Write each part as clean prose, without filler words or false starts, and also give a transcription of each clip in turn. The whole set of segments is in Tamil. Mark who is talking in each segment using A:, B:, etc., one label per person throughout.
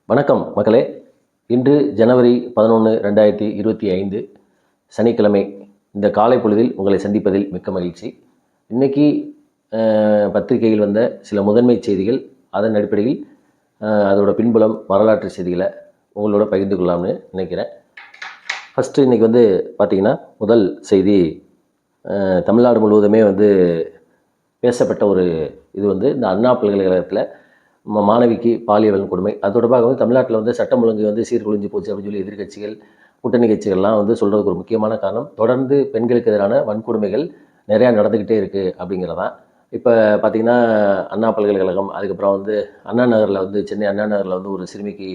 A: வணக்கம் மக்களே. இன்று ஜனவரி 11, 2025 சனிக்கிழமை. இந்த காலை பொழுதில் உங்களை சந்திப்பதில் மிக்க மகிழ்ச்சி. இன்னைக்கு பத்திரிகையில் வந்த சில முதன்மை செய்திகள், அதன் அடிப்படையில் அதோட பின்புலம் வரலாற்று செய்திகளை உங்களோட பகிர்ந்து கொள்ளலாம்னு நினைக்கிறேன். ஃபஸ்ட்டு இன்றைக்கி பார்த்திங்கன்னா முதல் செய்தி, தமிழ்நாடு முழுவதுமே பேசப்பட்ட ஒரு இது இந்த அண்ணா பல்கலைக்கழகத்தில் மாணவிக்கு பாலியல் வன்கொடுமை. அது தொடர்பாக தமிழ்நாட்டில் சட்டம் ஒழுங்கு சீர்குலைஞ்சு போச்சு அப்படின்னு சொல்லி எதிர்கட்சிகள், கூட்டணி கட்சிகள்லாம் சொல்கிறதுக்கு ஒரு முக்கியமான காரணம், தொடர்ந்து பெண்களுக்கு எதிரான வன்கொடுமைகள் நிறையா நடந்துக்கிட்டே இருக்குது அப்படிங்கிறதான். இப்போ பார்த்திங்கன்னா அண்ணா பல்கலைக்கழகம், அதுக்கப்புறம் அண்ணா நகரில் சென்னை அண்ணா நகரில் ஒரு சிறுமிக்கு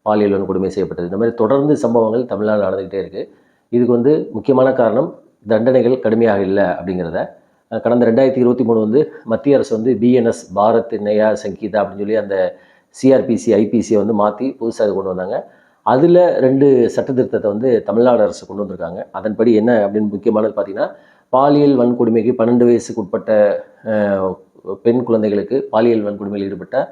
A: பாலியல் வன்கொடுமை செய்யப்பட்டது. இந்த மாதிரி தொடர்ந்து சம்பவங்கள் தமிழ்நாடு நடந்துக்கிட்டே இருக்குது. இதுக்கு முக்கியமான காரணம் தண்டனைகள் கடுமையாக இல்லை அப்படிங்கிறத கடந்த 2023 மத்திய அரசு பிஎன்எஸ் பாரத் நயா சங்கீதா அப்படின்னு சொல்லி அந்த சிஆர்பிசி ஐபிசியை மாற்றி புதுசாக கொண்டு வந்தாங்க. அதில் 2 சட்ட திருத்தத்தை தமிழ்நாடு அரசு கொண்டு வந்திருக்காங்க. அதன்படி என்ன அப்படின்னு முக்கியமானது பார்த்திங்கன்னா, பாலியல் வன்கொடுமைக்கு 12 வயசுக்கு உட்பட்ட பெண் குழந்தைகளுக்கு பாலியல் வன்கொடுமையில் ஈடுபட்ட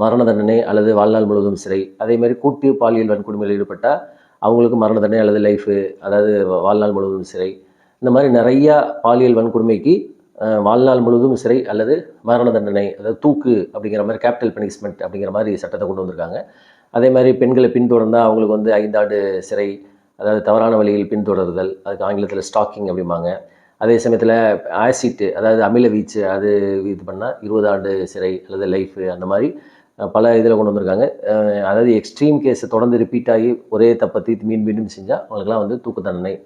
A: மரண தண்டனை அல்லது வாழ்நாள் முழுவதும் சிறை, அதே மாதிரி கூட்டு பாலியல் வன்கொடுமையில் ஈடுபட்டால் அவங்களுக்கு மரண தண்டனை அல்லது லைஃபு, அதாவது வாழ்நாள் முழுவதும் சிறை. இந்த மாதிரி நிறையா பாலியல் வன்கொடுமைக்கு வாழ்நாள் முழுவதும் சிறை அல்லது மரண தண்டனை, அதாவது தூக்கு அப்படிங்கிற மாதிரி கேபிட்டல் பனிஷ்மெண்ட் அப்படிங்கிற மாதிரி சட்டத்தை கொண்டு வந்திருக்காங்க. அதே மாதிரி பெண்களை பின்தொடர்ந்தால் அவங்களுக்கு 5 ஆண்டு சிறை, அதாவது தவறான வழியில் பின்தொடர்தல், அதுக்கு ஆங்கிலத்தில் ஸ்டாக்கிங் அப்படிம்பாங்க. அதே சமயத்தில் ஆசிட், அதாவது அமில வீச்சு, அது இது பண்ணால் 20 ஆண்டு சிறை அல்லது லைஃபு, அந்த மாதிரி பல இதில் கொண்டு வந்திருக்காங்க. அதாவது எக்ஸ்ட்ரீம் கேஸை தொடர்ந்து ரிப்பீட் ஆகி ஒரே தப்பை தீர்த்து மீண்டும் செஞ்சால் அவங்களுக்குலாம் தூக்கு தண்டனை,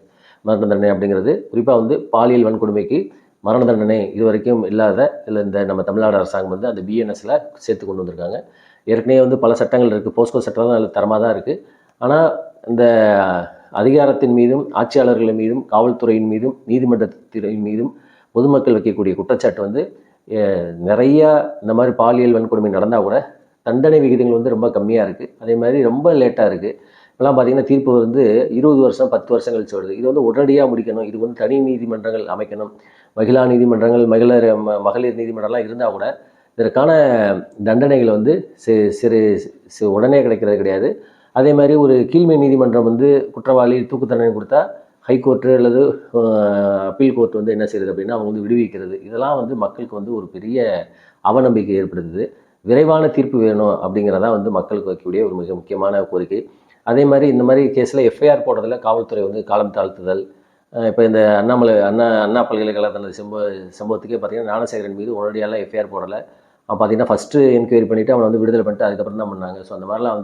A: மரண தண்டனை அப்படிங்கிறது. குறிப்பாக பாலியல் வன்கொடுமைக்கு மரண தண்டனை இது வரைக்கும் இல்லாத இல்லை இந்த நம்ம தமிழ்நாடு அரசாங்கம் அந்த பிஎன்எஸில் சேர்த்து கொண்டு வந்திருக்காங்க. ஏற்கனவே பல சட்டங்கள் இருக்குது, போஸ்கோ சட்டம்லாம் நல்ல தரமாக தான் இருக்குது. ஆனால் இந்த அதிகாரத்தின் மீதும் ஆட்சியாளர்கள் மீதும் காவல்துறையின் மீதும் நீதிமன்றத்தின் மீதும் பொதுமக்கள் வைக்கக்கூடிய குற்றச்சாட்டு நிறையா இந்த மாதிரி பாலியல் வன்கொடுமை நடந்தால் கூட தண்டனை விகிதங்கள் ரொம்ப கம்மியாக இருக்குது. அதே மாதிரி ரொம்ப லேட்டாக இருக்குது. இப்போலாம் பார்த்திங்கன்னா தீர்ப்பு 20 வருஷம் 10 வருஷம் கழிச்சு வருது. இது உடனடியாக முடிக்கணும். இது தனி நீதிமன்றங்கள் அமைக்கணும். மகிழா நீதிமன்றங்கள், மகளிர் நீதிமன்றம்லாம் இருந்தால் கூட இதற்கான தண்டனைகள் உடனே கிடைக்கிறது கிடையாது. அதே மாதிரி ஒரு கீழ்மை நீதிமன்றம் குற்றவாளி தூக்கு தண்டனை கொடுத்தா ஹைகோர்ட்டு அல்லது அப்பீல் கோர்ட் என்ன செய்யுது அப்படின்னா அவங்க விடுவிக்கிறது. இதெல்லாம் மக்களுக்கு ஒரு பெரிய அவநம்பிக்கை ஏற்படுத்துது. விரைவான தீர்ப்பு வேணும் அப்படிங்கிறதா மக்களுக்கு வைக்கக்கூடிய ஒரு மிக முக்கியமான கோரிக்கை. அதே மாதிரி இந்த மாதிரி கேஸில் எஃப்ஐஆர் போடுறதில் காவல்துறை காலம் தாழ்த்துதல். இப்போ இந்த அண்ணா பல்கலைக்கழகத்தின் சம்பவத்துக்கே பார்த்திங்கன்னா ஞானசேகரன் மீது உடனடியெல்லாம் எஃப்ஐஆர் போடலை. பார்த்திங்கன்னா ஃபஸ்ட்டு என்கொயரி பண்ணிவிட்டு அவனை விடுதலை பண்ணிட்டு அதுக்கப்புறம் தான் பண்ணாங்க. ஸோ அந்த மாதிரிலாம்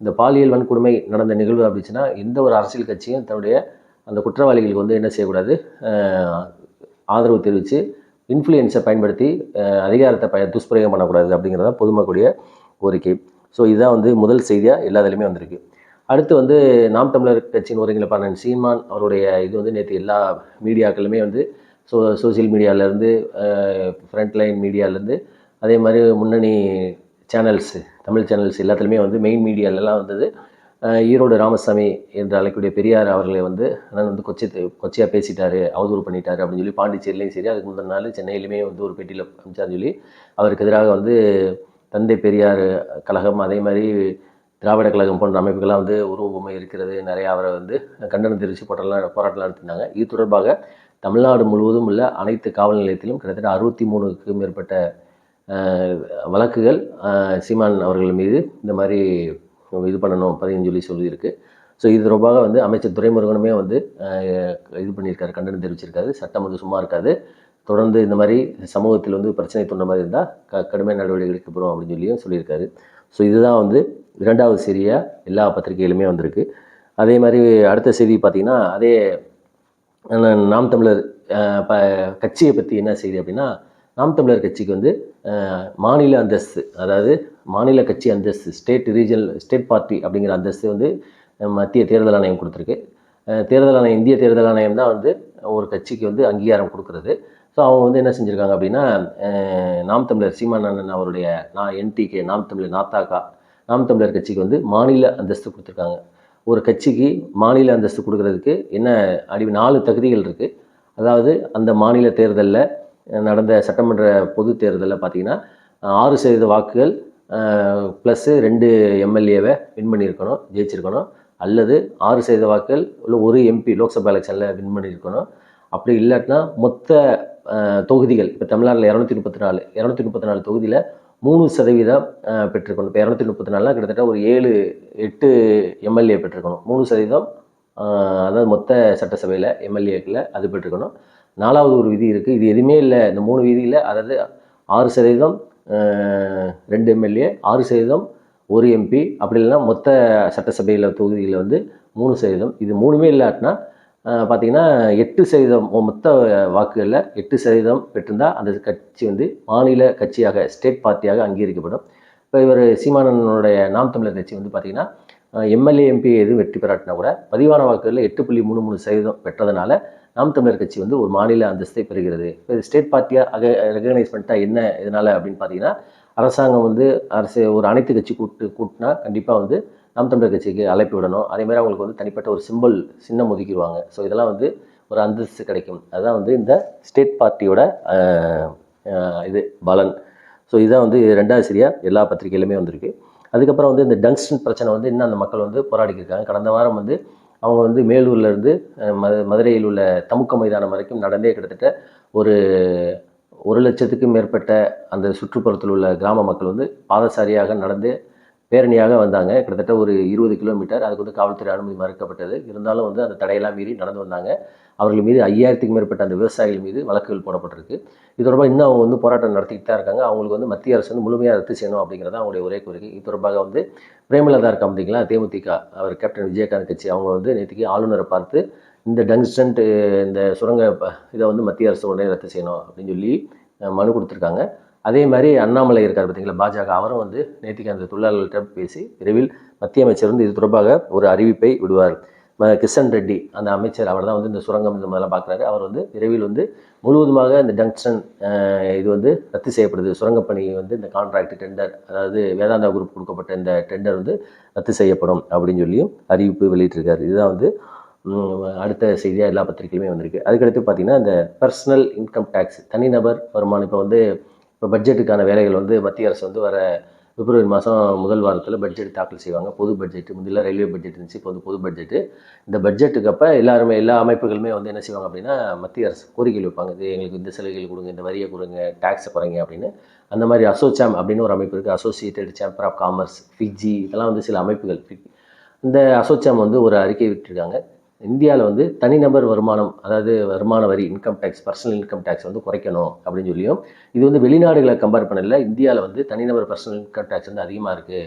A: இந்த பாலியல் வன்கொடுமை நடந்த நிகழ்வு அப்படிச்சுன்னா எந்த ஒரு அரசியல் கட்சியும் தன்னுடைய அந்த குற்றவாளிகளுக்கு என்ன செய்யக்கூடாது, ஆதரவு தெரிவித்து இன்ஃப்ளூயன்ஸை பயன்படுத்தி அதிகாரத்தை துஷ்பிரயோகம் பண்ணக்கூடாது அப்படிங்கிறத பொதுமக்களுடைய கோரிக்கை. ஸோ இதுதான் முதல் செய்தியாக எல்லா இதிலையுமே வந்திருக்கு. அடுத்து நாம் தமிழர் கட்சியின் ஒருங்கிணைப்பாளர் சீமான் அவருடைய இது நேற்று எல்லா மீடியாக்களுமே சோசியல் மீடியாவிலேருந்து, ஃப்ரண்ட்லைன் மீடியாவிலேருந்து, அதே மாதிரி முன்னணி சேனல்ஸ், தமிழ் சேனல்ஸ் எல்லாத்துலேயுமே மெயின் மீடியாலெல்லாம் ஈரோடு ராமசாமி என்று அழைக்கக்கூடிய பெரியார் அவர்களை அண்ணன் கொச்சையாக பேசிட்டாரு, அவதூறு பண்ணிட்டாரு அப்படின்னு சொல்லி பாண்டிச்சேரியிலையும் சரி, அதுக்கு முந்தின நாள் சென்னையிலுமே ஒரு பேட்டியில் அமைச்சார்னு சொல்லி அவருக்கு எதிராக தந்தை பெரியார் கழகம், அதே மாதிரி திராவிட கழகம் போன்ற அமைப்புகள்லாம் உருவபொம்மை இருக்கிறது, நிறையா அவரை கண்டனம் தெரிவித்து போராட்டம் நடத்தினாங்க. இது தொடர்பாக தமிழ்நாடு முழுவதும் உள்ள அனைத்து காவல் நிலையத்திலும் கிட்டத்தட்ட 63க்கும் மேற்பட்ட வழக்குகள் சீமான் அவர்கள் மீது இந்த மாதிரி இது பண்ணணும் பதின்னு சொல்லியிருக்கு. ஸோ இது தொடர்பாக அமைச்சர் துரைமுருகனுமே இது பண்ணியிருக்காரு, கண்டனம் தெரிவிச்சிருக்காரு. சட்டம் சும்மா இருக்காது, தொடர்ந்து இந்த மாதிரி சமூகத்தில் பிரச்சனை தோன்ற மாதிரி இருந்தால் கடுமையான நடவடிக்கை எடுக்கப்படும் அப்படின்னு சொல்லியிருக்காரு. ஸோ இதுதான் இரண்டாவது செய்தியாக எல்லா பத்திரிகைகளுமே வந்திருக்கு. அதே மாதிரி அடுத்த செய்தி பார்த்திங்கன்னா, அதே நாம் தமிழர் கட்சியை பற்றி என்ன செய்தி அப்படின்னா, நாம் தமிழர் கட்சிக்கு மாநில அந்தஸ்து, அதாவது மாநில கட்சி அந்தஸ்து, ஸ்டேட் பார்ட்டி அப்படிங்கிற அந்தஸ்து மத்திய தேர்தல் ஆணையம் கொடுத்துருக்கு. தேர்தல் ஆணையம், இந்திய தேர்தல் ஆணையம் தான் ஒரு கட்சிக்கு அங்கீகாரம் கொடுக்குறது. ஸோ அவங்க என்ன செஞ்சுருக்காங்க அப்படின்னா, நாம் தமிழர் சீமானந்தன் அவருடைய என்டிகே, நாம் தமிழர் நாத்தாக்கா, நாம் தமிழர் கட்சிக்கு மாநில அந்தஸ்து கொடுத்துருக்காங்க. ஒரு கட்சிக்கு மாநில அந்தஸ்து கொடுக்கறதுக்கு என்ன 4 தகுதிகள் இருக்குது. அதாவது அந்த மாநில தேர்தலில் நடந்த சட்டமன்ற பொது தேர்தலில் பார்த்திங்கன்னா 6% வாக்குகள் ப்ளஸ்ஸு 2 எம்எல்ஏவை வின் பண்ணியிருக்கணும், ஜெயிச்சிருக்கணும். அல்லது 6% வாக்குகள் உள்ள ஒரு எம்பி லோக்சபா எலெக்ஷனில் வின் பண்ணியிருக்கணும். அப்படி இல்லாட்டினா மொத்த தொகுதிகள், இப்போ தமிழ்நாட்டில் 234 தொகுதியில் 3% பெற்றிருக்கணும். இப்போ 234 கிட்டத்தட்ட ஒரு 7-8 எம்எல்ஏ பெற்றிருக்கணும். 3% அதாவது மொத்த சட்டசபையில் எம்எல்ஏக்களில் அது பெற்றிருக்கணும். 4வது ஒரு விதி இருக்குது. இது எதுவுமே இல்லை, இந்த 3 விதியில், அதாவது 6% 2 எம்எல்ஏ, 6% ஒரு எம்பி, அப்படி இல்லைன்னா மொத்த சட்டசபையில் தொகுதியில் வந்து 3%. இது 3மே இல்லாட்டினா பார்த்தீங்கன்னா 8% மொத்த வாக்குகளில் 8% பெற்றிருந்தால் அந்த கட்சி வந்து மாநில கட்சியாக, ஸ்டேட் பார்ட்டியாக அங்கீகரிக்கப்படும். இப்போ இவர் சீமானனுடைய நாம் தமிழர் கட்சி வந்து பார்த்தீங்கன்னா எம்எல்ஏ எம்பி எதுவும் வெற்றி பெறாட்டினா கூட பதிவான வாக்குகளில் 8.33% பெற்றதுனால நாம் தமிழர் கட்சி வந்து ஒரு மாநில அந்தஸ்தை பெறுகிறது. இப்போ ஸ்டேட் பார்ட்டியாக ரெகனைஸ் பண்ணிட்டா என்ன இதனால் அப்படின்னு பார்த்தீங்கன்னா, அரசாங்கம் வந்து ஒரு அனைத்து கட்சி கூட்டினா கண்டிப்பாக வந்து நாம் தமிழர் கட்சிக்கு அழைப்பு விடணும். அதேமாதிரி அவங்களுக்கு வந்து தனிப்பட்ட ஒரு சின்னம் ஒதுக்கிடுவாங்க. ஸோ இதெல்லாம் வந்து ஒரு அந்தஸ்து கிடைக்கும். அதுதான் வந்து இந்த ஸ்டேட் பார்ட்டியோட இது பலன். ஸோ இதுதான் வந்து 2வது சரியாக எல்லா பத்திரிகையிலுமே வந்திருக்கு. அதுக்கப்புறம் வந்து இந்த டங்ஸ்டன் பிரச்சனை வந்து இன்னும் அந்த மக்கள் வந்து போராடிக்கிருக்காங்க. கடந்த வாரம் வந்து அவங்க வந்து மேலூர்லேருந்து மதுரையில் உள்ள தமுக்க மைதானம் வரைக்கும் நடந்தே கிட்டத்தட்ட ஒரு 1,00,000க்கும் மேற்பட்ட அந்த சுற்றுப்புறத்தில் உள்ள கிராம மக்கள் வந்து பாதசாரியாக நடந்து பேரணியாக வந்தாங்க. கிட்டத்தட்ட ஒரு 20 கிலோமீட்டர். அதுக்கு வந்து காவல்துறை அனுமதி மறுக்கப்பட்டது. இருந்தாலும் வந்து அந்த தடையெல்லாம் மீறி நடந்து வந்தாங்க. அவர்கள் மீது 5000க்கும் மேற்பட்ட அந்த விவசாயிகள் மீது வழக்குகள் போடப்பட்டிருக்கு. இது தொடர்பாக இன்னும் அவங்க வந்து போராட்டம் நடத்திக்கிட்டு தான் இருக்காங்க. அவங்களுக்கு வந்து மத்திய அரசு வந்து முழுமையாக ரத்து செய்யணும் அப்படிங்கிறத அவங்களுடைய ஒரே கோரிக்கை. இது தொடர்பாக வந்து பிரேமலதா இருக்கா அப்படிங்களா, தேமுதிக அவர் கேப்டன் விஜயகாந்த் கட்சி, அவங்க வந்து நேற்றுக்கு ஆளுநரை பார்த்து இந்த டங்ஸ்டன்ட் இந்த சுரங்க இதை வந்து மத்திய அரசு உடனே ரத்து செய்யணும் அப்படின்னு சொல்லி மனு கொடுத்துருக்காங்க. அதே மாதிரி அண்ணாமலை இருக்கார் பார்த்தீங்களா, பாஜக, அவரும் வந்து நேற்றுக்கு அந்த தொழிலாளர்கள்ட்ட பேசி விரைவில் மத்திய அமைச்சர் வந்து இது தொடர்பாக ஒரு அறிவிப்பை விடுவார். கிஷன் ரெட்டி அந்த அமைச்சர், அவர் தான் வந்து இந்த சுரங்கம் இந்த மாதிரிலாம் பார்க்குறாரு. அவர் வந்து விரைவில் வந்து முழுவதுமாக இந்த டங்ஸ்டன் இது வந்து ரத்து செய்யப்படுது, சுரங்கப்பணி வந்து இந்த கான்ட்ராக்ட் டெண்டர், அதாவது வேதாந்தா குரூப் கொடுக்கப்பட்ட இந்த டெண்டர் வந்து ரத்து செய்யப்படும் அப்படின்னு சொல்லியும் அறிவிப்பு வெளியிட்டிருக்காரு. இதுதான் வந்து அடுத்த செய்தியாக எல்லா பத்திரிகையுமே வந்திருக்கு. அதுக்கடுத்து பார்த்தீங்கன்னா இந்த பர்சனல் இன்கம் டேக்ஸ், தனிநபர் வருமானம், இப்போ பட்ஜெட்டுக்கான வேலைகள் வந்து மத்திய அரசு வந்து வர பிப்ரவரி மாதம் முதல் வாரத்தில் பட்ஜெட் தாக்கல் செய்வாங்க. பொது பட்ஜெட், முந்தில ரயில்வே பட்ஜெட் இருந்துச்சு, இப்போ வந்து பொது பட்ஜெட்டு. இந்த பட்ஜெட்டுக்கு அப்போ எல்லா அமைப்புகளுமே வந்து என்ன செய்வாங்க அப்படின்னா, மத்திய அரசு கோரிக்கைகள் வைப்பாங்க. இது எங்களுக்கு இந்த சலுகைகள் கொடுங்க, இந்த வரியை கொடுங்க, டேக்ஸை குறைங்க அப்படின்னு. அந்த மாதிரி அசோசாம் அப்படின்னு ஒரு அமைப்பு இருக்குது, associated chamber of commerce, Fiji, இதெல்லாம் வந்து சில அமைப்புகள். இந்த அசோசாம் வந்து ஒரு அறிக்கை விட்டுருக்காங்க. இந்தியாவில் வந்து தனிநபர் வருமானம், அதாவது வருமான வரி, income tax, personal income tax வந்து குறைக்கணும் அப்படின்னு சொல்லியும், இது வந்து வெளிநாடுகளை கம்பேர் பண்ணல, இந்தியாவில் வந்து தனிநபர் பர்சனல் இன்கம் டேக்ஸ் வந்து அதிகமாக இருக்குது,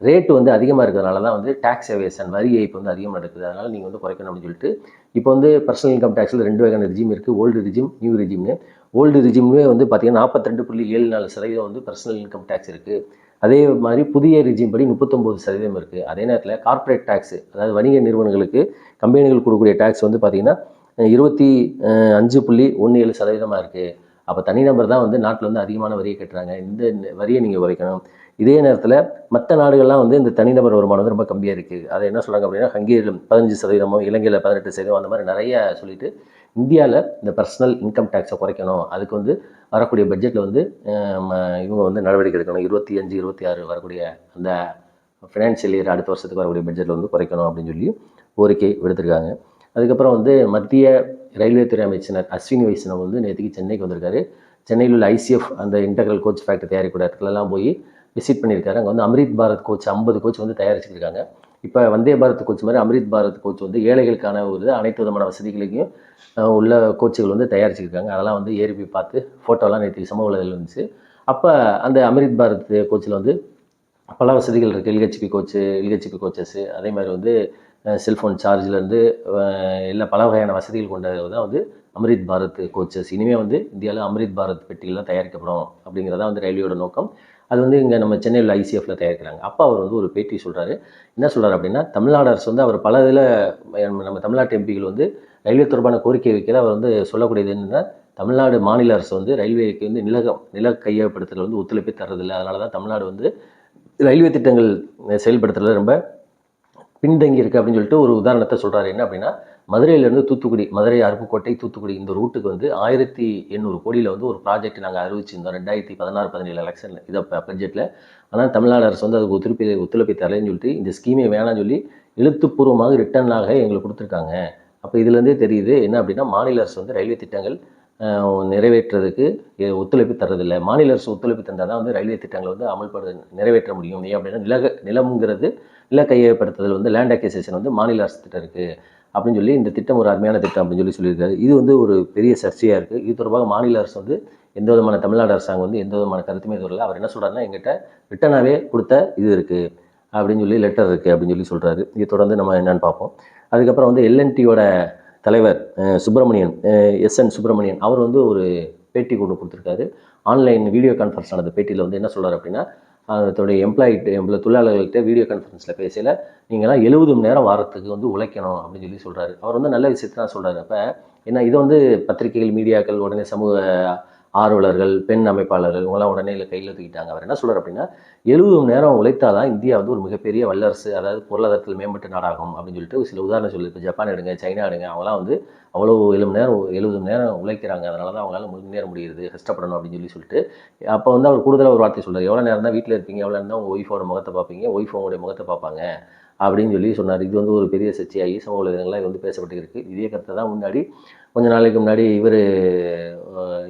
A: ரேட்டு வந்து அதிகமாக இருக்கிறதுனால தான் வந்து டேக்ஸ் எவேஷன், வரி ஏய்ப்பு வந்து அதிகமாக நடக்குது, அதனால் நீங்கள் வந்து குறைக்கணும் அப்படின்னு சொல்லிட்டு இப்போ வந்து பர்சனல் இன்கம் டேக்ஸில் 2 வகையான ரிஜிம் இருக்குது, ஓல்டு ரிஜிம், நியூ ரிஜிம்னு. ஓல்டு ரிஜிம்லேயே வந்து பார்த்திங்கன்னா 42.74% வந்து பர்சனல் இன்கம் டேக்ஸ் இருக்குது. அதே மாதிரி புதிய ரிஜிம் படி 39% இருக்குது. அதே நேரத்தில் கார்ப்பரேட் டேக்ஸ், அதாவது வணிக நிறுவனங்களுக்கு கம்பெனிகள் கொடுக்கக்கூடிய டேக்ஸ் வந்து பார்த்திங்கன்னா 25.17% இருக்குது. அப்போ தனிநபர் தான் வந்து நாட்டில் வந்து அதிகமான வரியை கட்டுறாங்க. இந்த வரியை நீங்கள் குறைக்கணும். இதே நேரத்தில் மற்ற நாடுகள்லாம் வந்து இந்த தனிநபர் வருமானம் வந்து ரொம்ப கம்மியாக இருக்குது. அதை என்ன சொல்கிறாங்க அப்படின்னா, ஹங்கேரியில் 15%, இலங்கையில் 18%, அந்த மாதிரி நிறைய சொல்லிட்டு இந்தியாவில் இந்த பர்சனல் இன்கம் டேக்ஸை குறைக்கணும். அதுக்கு வந்து வரக்கூடிய பட்ஜெட்டில் வந்து இவங்க வந்து நடவடிக்கை எடுக்கணும். 25, 26 வரக்கூடிய அந்த ஃபினான்ஷியல் இயர் அடுத்த வருஷத்துக்கு வரக்கூடிய பட்ஜெட்டில் வந்து குறைக்கணும் அப்படின்னு சொல்லி கோரிக்கை விடுத்திருக்காங்க. அதுக்கப்புறம் வந்து மத்திய ரயில்வே துறை அமைச்சர் அஸ்வினி வைஷ்ணவ் வந்து நேற்றுக்கு சென்னைக்கு வந்திருக்காரு. சென்னையில் உள்ள ஐசிஎஃப் அந்த இன்டெக்ரல் கோச் ஃபேக்டரி தயாரிக்கிற இடத்துலலாம் போய் விசிட் பண்ணியிருக்காரு. அங்கே வந்து அம்ரித் பாரத் கோச் 50 கோச் வந்து தயாரிச்சிருக்காங்க. இப்போ வந்தே பாரத் கோச் மாதிரி அம்ரித் பாரத் கோச் வந்து ஏழைகளுக்கான ஒரு அனைத்து விதமான வசதிகளையும் உள்ள கோச்சுகள் வந்து தயாரிச்சிருக்காங்க. அதெல்லாம் வந்து ஏறி போய் பார்த்து ஃபோட்டோலாம் நேற்று சமூக வலைதளத்தில் இருந்துச்சு. அப்போ அந்த அம்ரித் பாரத் கோச்சில் வந்து பல வசதிகள் இருக்குது. எல்ஹெச்பி கோச்சஸ்ஸு, அதே மாதிரி வந்து செல்ஃபோன் சார்ஜ்லேருந்து எல்லா பல வகையான வசதிகள் கொண்டது தான் வந்து அம்ரித் பாரத் கோச்சஸ். இனிமேல் வந்து இந்தியாவில் அம்ரித் பாரத் பெட்டிகள்லாம் தயாரிக்கப்படும் அப்படிங்கிறதான் வந்து ரயில்வேயோட நோக்கம். அது வந்து இங்கே நம்ம சென்னையில் ஐசிஎஃப்ல தயாரிக்கிறாங்க. அப்போ அவர் வந்து ஒரு பேட்டி சொல்கிறாரு. என்ன சொல்கிறார் அப்படின்னா, தமிழ்நாடு அரசு வந்து அவர் பல இதில் நம்ம தமிழ்நாட்டு எம்பிகள் வந்து ரயில்வே தொடர்பான கோரிக்கை வைக்கிற அவர் வந்து சொல்லக்கூடியது என்னென்னா, தமிழ்நாடு மாநில அரசு வந்து ரயில்வேக்கு வந்து நில கையகப்படுத்துறதுல வந்து ஒத்துழைப்பே தர்றதில்லை. அதனால தான் தமிழ்நாடு வந்து ரயில்வே திட்டங்கள் செயல்படுத்துறதுல ரொம்ப பின்தங்கி இருக்குது அப்படின்னு சொல்லிட்டு ஒரு உதாரணத்தை சொல்கிறாரு. என்ன அப்படின்னா, மதுரையிலேருந்து தூத்துக்குடி, மதுரை அருப்புக்கோட்டை தூத்துக்குடி இந்த ரூட்டுக்கு வந்து 1800 கோடியில் வந்து ஒரு ப்ராஜெக்ட் நாங்கள் அறிவிச்சிருந்தோம் 2016-17 எலெக்ஷனில் இதை பட்ஜெட்டில். ஆனால் தமிழ்நாடு அரசு வந்து அதுக்கு ஒத்துழைப்பு தரலைன்னு சொல்லிட்டு இந்த ஸ்கீமே வேணாம்னு சொல்லி எழுத்துப்பூர்வமாக ரிட்டர்னாக எங்களுக்கு கொடுத்துருக்காங்க. அப்போ இதுலேருந்தே தெரியுது என்ன அப்படின்னா, மாநில அரசு வந்து ரயில்வே திட்டங்கள் நிறைவேற்றுறதுக்கு ஒத்துழைப்பு தர்றதில்லை. மாநில அரசு ஒத்துழைப்பு தந்தால் தான் வந்து ரயில்வே திட்டங்களை வந்து நிறைவேற்ற முடியும். ஏன் அப்படின்னா நிலம்ங்கிறது நில கையகப்படுத்துதல் வந்து லேண்ட் அக்விசிஷன் வந்து மாநில அரசு திட்டம் இருக்குது அப்படின்னு சொல்லி இந்த திட்டம் ஒரு அருமையான திட்டம் அப்படின்னு சொல்லியிருக்காரு. இது வந்து ஒரு பெரிய சர்ச்சையாக இருக்குது. இது தொடர்பாக மாநில அரசு வந்து எந்த விதமான தமிழ்நாடு அரசாங்கம் வந்து எந்த விதமான கருத்துமே சொல்லலை. அவர் என்ன சொல்கிறாருன்னா, எங்கிட்ட ரிட்டனாகவே கொடுத்த இது இருக்குது அப்படின்னு சொல்லி லெட்டர் இருக்குது அப்படின்னு சொல்லி சொல்கிறாரு. இது தொடர்ந்து நம்ம என்னென்னு பார்ப்போம். அதுக்கப்புறம் வந்து எல்என்டியோட தலைவர் சுப்பிரமணியன், எஸ்என் சுப்பிரமணியன், அவர் வந்து ஒரு பேட்டி கொண்டு கொடுத்துருக்காரு. ஆன்லைன் வீடியோ கான்ஃபரன்ஸ் ஆனது பேட்டியில் வந்து என்ன சொல்கிறார் அப்படின்னா, தன்னுடைய தொழிலாளர்கள்கிட்ட வீடியோ கான்ஃபரன்ஸில் பேசல, நீங்களாம் 70 மணி நேரம் வாரத்துக்கு வந்து உழைக்கணும் அப்படின்னு சொல்லி சொல்கிறாரு. அவர் வந்து நல்ல விஷயத்தை தான் சொல்கிறாரு. அப்போ ஏன்னா இதை வந்து பத்திரிகைகள், மீடியாக்கள், உடனே சமூக ஆர்வலர்கள், பெண் அமைப்பாளர்கள் இவங்களாம் உடனே கையில் தூக்கிட்டாங்க. அவர் என்ன சொல்கிறார் அப்படின்னா, 70 மணி நேரம் உழைத்தால் தான் இந்தியா வந்து ஒரு மிகப்பெரிய வல்லரசு, அதாவது பொருளாதாரத்தில் மேம்பட்ட நாடாகும் அப்படின்னு சொல்லிட்டு சில உதாரணம் சொல்லி, இப்போ ஜப்பான் எடுங்க, சைனா எடுங்க, அவங்களாம் வந்து அவ்வளோ 70 மணி நேரம் உழைக்கிறாங்க, அதனால தான் அவங்களால முன்னேற முடியுது, கஷ்டப்படணும் அப்படின்னு சொல்லிட்டு அப்போ வந்து அவர் கூடுதலாக ஒரு வார்த்தை சொல்கிறார், எவ்வளோ நேரம் தான் வீட்டில் இருப்பீங்க, எவ்வளோ நேரம் தான் உங்கள் ஒய்ஃபோட முகத்தை பார்ப்பீங்க, ஒய்ஃப் உங்களுடைய முகத்தை பார்ப்பாங்க அப்படின்னு சொல்லி சொன்னார். இது வந்து ஒரு பெரிய சர்ச்சையாகி சமூக வலைதளங்கள்லாம் இது வந்து பேசப்பட்டு இருக்குது. இதே கருத்தை தான் முன்னாடி கொஞ்ச நாளைக்கு முன்னாடி இவர்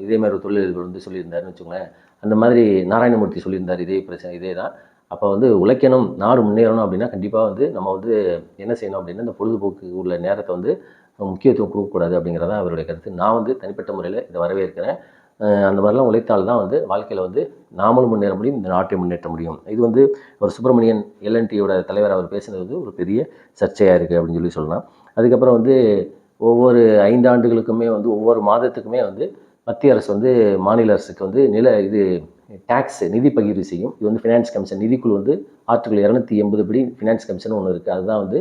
A: இதே மாதிரி ஒரு தொழிலதிபர் வந்து சொல்லியிருந்தாருன்னு வச்சுக்கோங்களேன். அந்த மாதிரி நாராயணமூர்த்தி சொல்லியிருந்தார் இதே பிரச்சனை இதே தான். அப்போ வந்து உழைக்கணும், நாடு முன்னேறணும் அப்படின்னா கண்டிப்பாக வந்து நம்ம வந்து என்ன செய்யணும் அப்படின்னா, இந்த பொழுதுபோக்கு உள்ள நேரத்தை வந்து முக்கியத்துவம் கொடுக்கக்கூடாது அப்படிங்கிறதான் அவருடைய கருத்து. நான் வந்து தனிப்பட்ட முறையில் இதை வரவேற்கிறேன். அந்த மாதிரிலாம் உழைத்தால் தான் வந்து வாழ்க்கையில் வந்து நாமளும் முன்னேற முடியும், இந்த நாட்டை முன்னேற்ற முடியும். இது வந்து ஒரு சுப்பிரமணியன் எல்என்டியோட தலைவர் அவர் பேசுனது வந்து ஒரு பெரிய சர்ச்சையாக இருக்குது அப்படின்னு சொல்லி சொல்லலாம். அதுக்கப்புறம் வந்து ஒவ்வொரு 5 ஆண்டுகளுக்குமே வந்து ஒவ்வொரு மாதத்துக்குமே வந்து மத்திய அரசு வந்து மாநில அரசுக்கு வந்து டேக்ஸ் நிதி பகிர்வு செய்யும். இது வந்து ஃபினான்ஸ் கமிஷன் நிதிக்குழு வந்து ஆர்டிகிள் 280 படி ஃபினான்ஸ் கமிஷன் ஒன்று இருக்குது. அதுதான் வந்து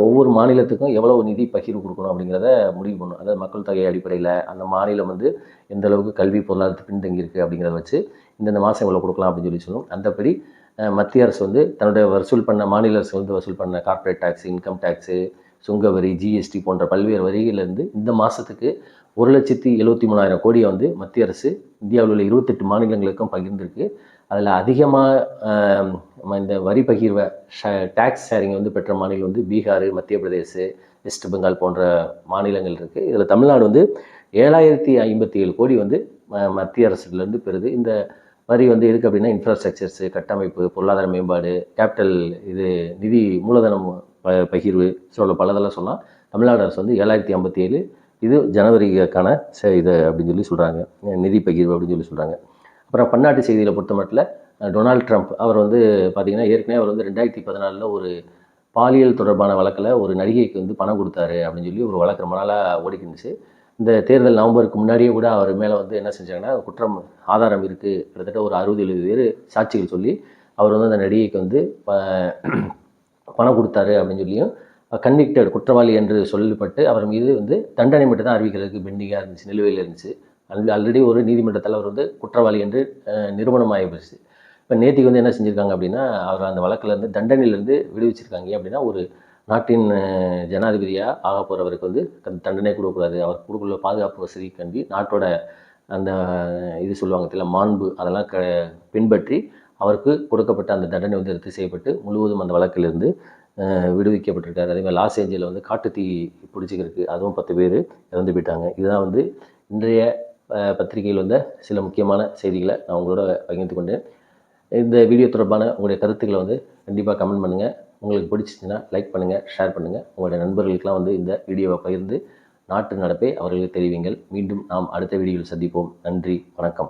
A: ஒவ்வொரு மாநிலத்துக்கும் எவ்வளவு நிதி பகிர்வு கொடுக்கணும் அப்படிங்கிறத முடிவு பண்ணும். அதாவது மக்கள் தொகை அடிப்படையில் அந்த மாநிலம் வந்து எந்த அளவுக்கு கல்வி பொருளாதாரத்தை பின்தங்கி இருக்குது அப்படிங்கிறத வச்சு இந்தந்த மாதம் இவ்வளோ கொடுக்கலாம் அப்படின்னு சொல்லி சொல்லும். அந்தபடி மத்திய அரசு வந்து தன்னுடைய மாநில அரசு வந்து வசூல் பண்ண கார்ப்பரேட் டேக்ஸ், இன்கம் டேக்ஸு, சுங்க வரி, ஜிஎஸ்டி போன்ற பல்வேறு வரிகளிலிருந்து இந்த மாதத்துக்கு 1,73,000 கோடியை வந்து மத்திய அரசு இந்தியாவில் உள்ள 28 மாநிலங்களுக்கும் பகிர்ந்திருக்கு. அதில் அதிகமாக இந்த வரி பகிர்வை டேக்ஸ் ஷேரிங் வந்து பெற்ற மாநிலம் வந்து பீகார், மத்திய பிரதேஷ், வெஸ்ட் பெங்கால் போன்ற மாநிலங்கள் இருக்குது. இதில் தமிழ்நாடு வந்து 7,057 கோடி வந்து மத்திய அரசுலேருந்து பெறுது. இந்த வரி வந்து எதுக்கு அப்படின்னா இன்ஃப்ராஸ்ட்ரக்சர்ஸு, கட்டமைப்பு, பொருளாதார மேம்பாடு, கேபிட்டல் நிதி மூலதனம் பகிர்வு பலதெல்லாம் சொன்னால் தமிழ்நாடு அரசு வந்து 7,057 இது ஜனவரிக்கான இது அப்படின்னு சொல்லி சொல்கிறாங்க, நிதி பகிர்வு அப்படின்னு சொல்லி சொல்கிறாங்க. அப்புறம் பன்னாட்டு செய்திகளை பொறுத்த மட்டும் டொனால்ட் ட்ரம்ப் அவர் வந்து பார்த்திங்கன்னா ஏற்கனவே அவர் வந்து 2014 ஒரு பாலியல் தொடர்பான வழக்கில் ஒரு நடிகைக்கு வந்து பணம் கொடுத்தாரு அப்படின்னு சொல்லி ஒரு வழக்கு ரொம்ப நாளாக ஓடிக்கிருந்துச்சு. இந்த தேர்தல் நவம்பருக்கு முன்னாடியே கூட அவர் மேலே வந்து என்ன செஞ்சாங்கன்னா, குற்றம் ஆதாரம் இருக்குது, கிட்டத்தட்ட ஒரு 60-70 பேர் சாட்சிகள் சொல்லி அவர் வந்து அந்த நடிகைக்கு வந்து பணம் கொடுத்தாரு அப்படின்னு சொல்லியும் கன்விக்டட் குற்றவாளி என்று சொல்லப்பட்டு அவர் மீது வந்து தண்டனை மட்டும் தான் அறிவிக்கிறதுக்கு பெண்டிங்காக இருந்துச்சு, நிலுவையில் இருந்துச்சு. ஆல்ரெடி ஒரு நீதிமன்றத்தில் அவர் வந்து குற்றவாளி என்று நிரூபணம் ஆகிடுச்சு. இப்போ நேற்றுக்கு வந்து என்ன செஞ்சுருக்காங்க அப்படின்னா, அவர் அந்த வழக்கிலேருந்து தண்டனையிலேருந்து விடுவிச்சிருக்காங்க. அப்படின்னா ஒரு நாட்டின் ஜனாதிபதியாக ஆக போகிறவருக்கு வந்து தண்டனை கொடுக்கக்கூடாது, அவர் கொடுக்குள்ள பாதுகாப்பு வசதி கண்டி நாட்டோட அந்த இது சொல்லுவாங்க மாண்பு அதெல்லாம் பின்பற்றி அவருக்கு கொடுக்கப்பட்ட அந்த தண்டனை வந்து ரத்து செய்யப்பட்டு முழுவதும் அந்த வழக்கிலிருந்து விடுவிக்கப்பட்டிருக்காரு. அதேமாதிரி லாஸ் ஏஞ்சலில் வந்து காட்டுத்தீ பிடிச்சிக்கிறதுக்கு அதுவும் 10 பேர் இறந்து போயிட்டாங்க. இதுதான் வந்து இன்றைய பத்திரிகையில் வந்த சில முக்கியமான செய்திகளை நான் உங்களோட பகிர்ந்து கொண்டேன். இந்த வீடியோ தொடர்பான உங்களுடைய கருத்துக்களை வந்து கண்டிப்பாக கமெண்ட் பண்ணுங்கள். உங்களுக்கு பிடிச்சிச்சின்னா லைக் பண்ணுங்கள், ஷேர் பண்ணுங்கள். உங்களுடைய நண்பர்களுக்கெல்லாம் வந்து இந்த வீடியோவை பகிர்ந்து நாட்டு நடப்பை அவர்களுக்கு தெரிவிங்கள். மீண்டும் நாம் அடுத்த வீடியோவில் சந்திப்போம். நன்றி, வணக்கம்.